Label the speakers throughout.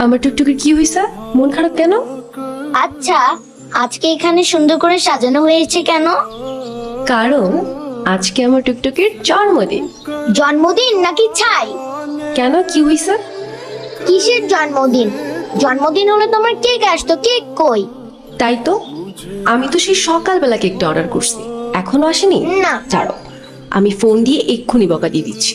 Speaker 1: আমার টুকটুকির কি হয়েছে? মন খারাপ কেন?
Speaker 2: আচ্ছা, আজকে এখানে সুন্দর করে সাজানো হয়েছে কেন?
Speaker 1: কারণ আজকে আমার টুকটুকির জন্মদিন।
Speaker 2: জন্মদিন নাকি ছাই?
Speaker 1: কেন, কি হয়েছে?
Speaker 2: কিসের জন্মদিন? জন্মদিন হলে তোমার কেক আসতো, কেক কই?
Speaker 1: তাই তো, আমি তো সেই সকালবেলা কেকটা অর্ডার করছি, এখনো আসেনি।
Speaker 2: না।
Speaker 1: ছাড়ো, আমি ফোন দিয়ে এক্ষুনি বকা দিয়ে দিচ্ছি।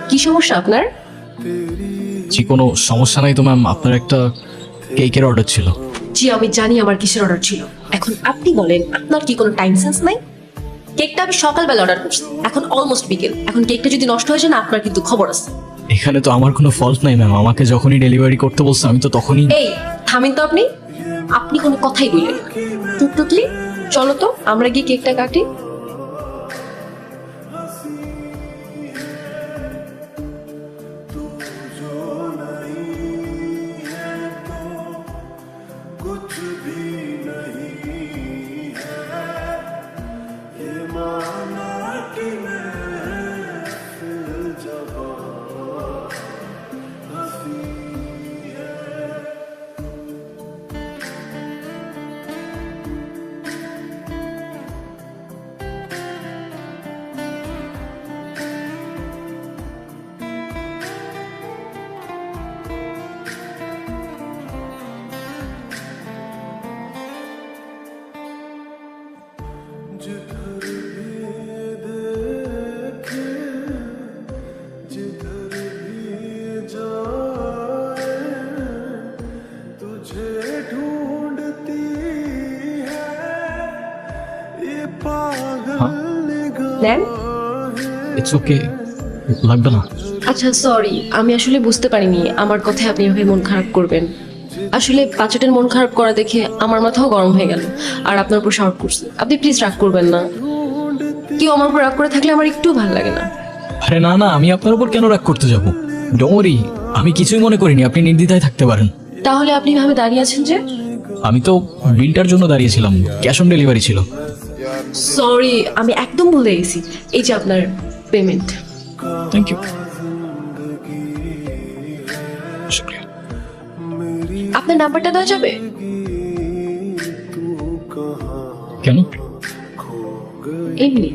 Speaker 1: কি সমস্যা আপনার?
Speaker 3: জি কোনো সমস্যা নাই তো ম্যাম, আপনার একটা কেকের অর্ডার ছিল।
Speaker 1: জি আমি জানি আমার কিসের অর্ডার ছিল। এখন আপনি বলেন, আপনার কি কোনো টাইম সেন্স নাই? কেকটা আমি সকালবেলা অর্ডার করছি, এখন অলমোস্ট বিকেল। এখন কেকটা যদি নষ্ট হয়ে যায় না, আপনার কিন্তু খবর আছে।
Speaker 3: এখানে তো আমার কোনো ফল্ট নাই ম্যাম, আমাকে যখনই ডেলিভারি করতে বলছে আমি তো তখনই।
Speaker 1: এই থামেন তো আপনি, আপনি কোনো কথাই বললেন না। টুকটুকি, চলো তো আমরা গিয়ে কেকটা কাটি। নেন।
Speaker 3: ইটস ওকে, লাগবে না।
Speaker 1: আচ্ছা সরি, আমি আসলে বুঝতে পারিনি আমার কথায় আপনি এভাবে মন খারাপ করবেন। আসলে বাচ্চাটার মন খারাপ করা দেখে আমার মাথাও গরম হয়ে গেল, আর আপনার উপর শাউট করছি। আপনি প্লিজ রাগ করবেন না। কেউ আমার উপর রাগ করে থাকলে আমার একটু ভালো লাগে না।
Speaker 3: আরে না না, আমি আপনার উপর কেন রাগ করতে যাব? ডোন্ট ওয়ারি, আমি কিছুই মনে করিনি, আপনি নির্দ্বিধায় থাকতে পারেন।
Speaker 1: তাহলে আপনি ভাবে দাঁড়িয়ে আছেন যে?
Speaker 3: আমি তো বিলটার জন্য দাঁড়িয়েছিলাম, ক্যাশ অন ডেলিভারি ছিল।
Speaker 1: সরি, আমি একদম ভুলে গেছি। এই যে আপনার পেমেন্ট।
Speaker 3: Thank you. শুক্রিয়া।
Speaker 1: আপনার নাম্বারটা দেওয়া যাবে?
Speaker 3: কেন?
Speaker 1: এমনি।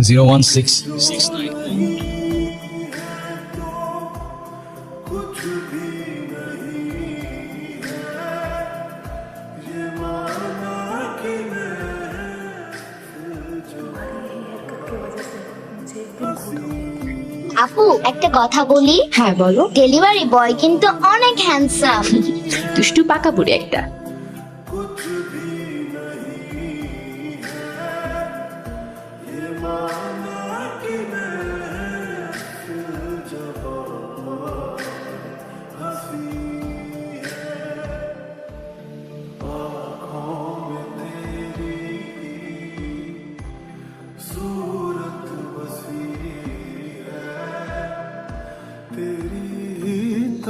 Speaker 3: 01669।
Speaker 2: আপু, একটা কথা বলি।
Speaker 1: হ্যাঁ বলো।
Speaker 2: ডেলিভারি বয় কিন্তু অনেক হ্যান্ডসাম।
Speaker 1: দুষ্টু পাকা বুড়ি একটা।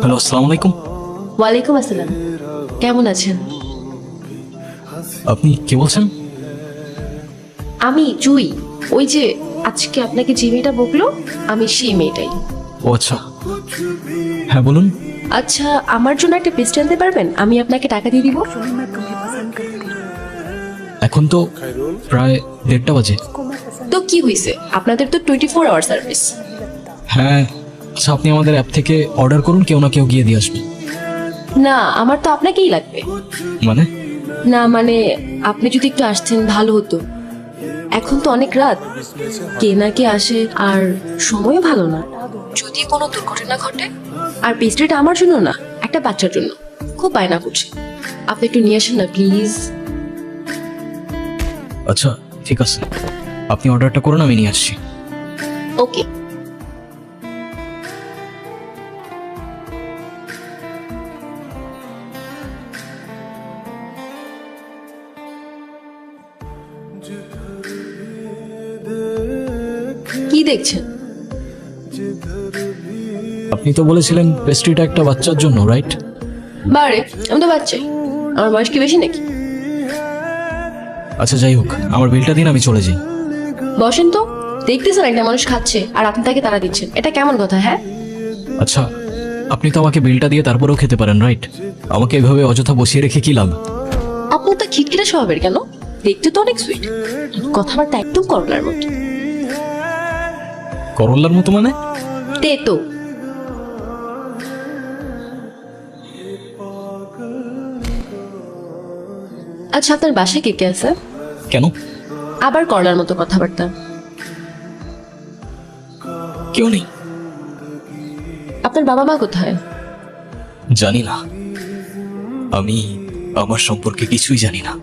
Speaker 3: হ্যালো, আসসালামু আলাইকুম।
Speaker 1: ওয়ালাইকুম আসসালাম, কেমন আছেন?
Speaker 3: আপনি কে বলছেন?
Speaker 1: আমি জুই, ওই যে আজকে আপনাকে যে মেয়েটা বকলো, আমি সেই মেয়েটাই।
Speaker 3: ও আচ্ছা, হ্যাঁ বলুন।
Speaker 1: আচ্ছা, আমার জন্য একটা পেস্ট আনতে পারবেন? আমি আপনাকে টাকা দিয়ে দিব।
Speaker 3: এখন তো প্রায় 1:30 বাজে।
Speaker 1: তো কি হয়েছে, আপনাদের তো 24 আওয়ার সার্ভিস।
Speaker 3: হ্যাঁ আচ্ছা, আপনি আমাদের অ্যাপ থেকে অর্ডার করুন, কেউ না কেউ গিয়ে দিয়ে আসবে।
Speaker 1: না, আমার তো আপনাকেই লাগবে।
Speaker 3: মানে?
Speaker 1: না মানে, আপনি যদি একটু আসতেন ভালো হতো। এখন তো অনেক রাত, কে না কে আসে, আর সময়ও ভালো না। যদি কোনো দুর্ঘটনা ঘটে। আর পেস্ট্রিটা আমার জন্য না, একটা বাচ্চার জন্য। খুব বায়না করছে, আপনি একটু নিয়ে আসেন না প্লিজ।
Speaker 3: আচ্ছা ঠিক আছে, আপনি অর্ডারটা করুন, আমি নিয়ে আসছি।
Speaker 1: ওকে। কি দেখছেন?
Speaker 3: আপনি তো বলেছিলেন পেস্ট্রিটা একটা বাচ্চার জন্য, রাইট?
Speaker 1: বারে, আমি তো বাচ্চাই। আমার বয়স কি বেশি নাকি?
Speaker 3: আচ্ছা যাই হোক, আমার বিলটা দিন, আমি চলে যাই।
Speaker 1: বসেন তো। দেখতেছেন একটা মানুষ খাচ্ছে আর আপনি তাকে তাড়া দিচ্ছেন, এটা কেমন কথা? হ্যাঁ,
Speaker 3: আচ্ছা, আপনি তো আমাকে বিলটা দিয়ে তারপরেও খেতে পারেন, রাইট? আমাকে এভাবে অযথা বসিয়ে রেখে কি লাভ?
Speaker 1: আপনার তো খিটখিটে স্বভাবের কেন? দেখতে তো অনেক সুইট, কথাবার্তা একদম করলার মতো।
Speaker 3: করল্লার মতো মানে?
Speaker 1: তেতো। আচ্ছা, আপনার বাসায় কে কে আছে?
Speaker 3: কেন?
Speaker 1: আবার করলার মতো কথাবার্তা।
Speaker 3: কেউ নেই।
Speaker 1: আপনার বাবা মা কোথায়?
Speaker 3: জানি না, আমি আমার সম্পর্কে কিছুই জানি না।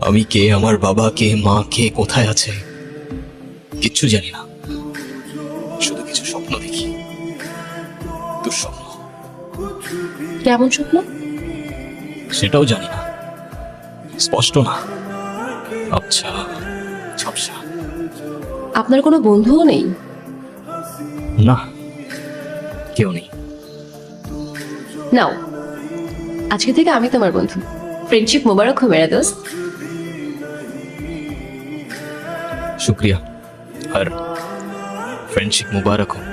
Speaker 3: আমি কে, আমার বাবা কে, মা কে, কোথায় আছে, কিচ্ছু জানি না। শুধু কিছু স্বপ্ন দেখি, দুঃস্বপ্ন।
Speaker 1: কেমন স্বপ্ন?
Speaker 3: সেটাও জানি না, স্পষ্ট না, আচ্ছা ঝাপসা।
Speaker 1: আপনার কোনো বন্ধুও নেই?
Speaker 3: না, কেউ নেই।
Speaker 1: নাও, আজকে থেকে আমি তোমার বন্ধু। ফ্রেন্ডশিপ মোবারক হো মেরা দোস্ত।
Speaker 3: শুক্রিয়া, আর ফ্রেন্ডশিপ মুবারক হোক।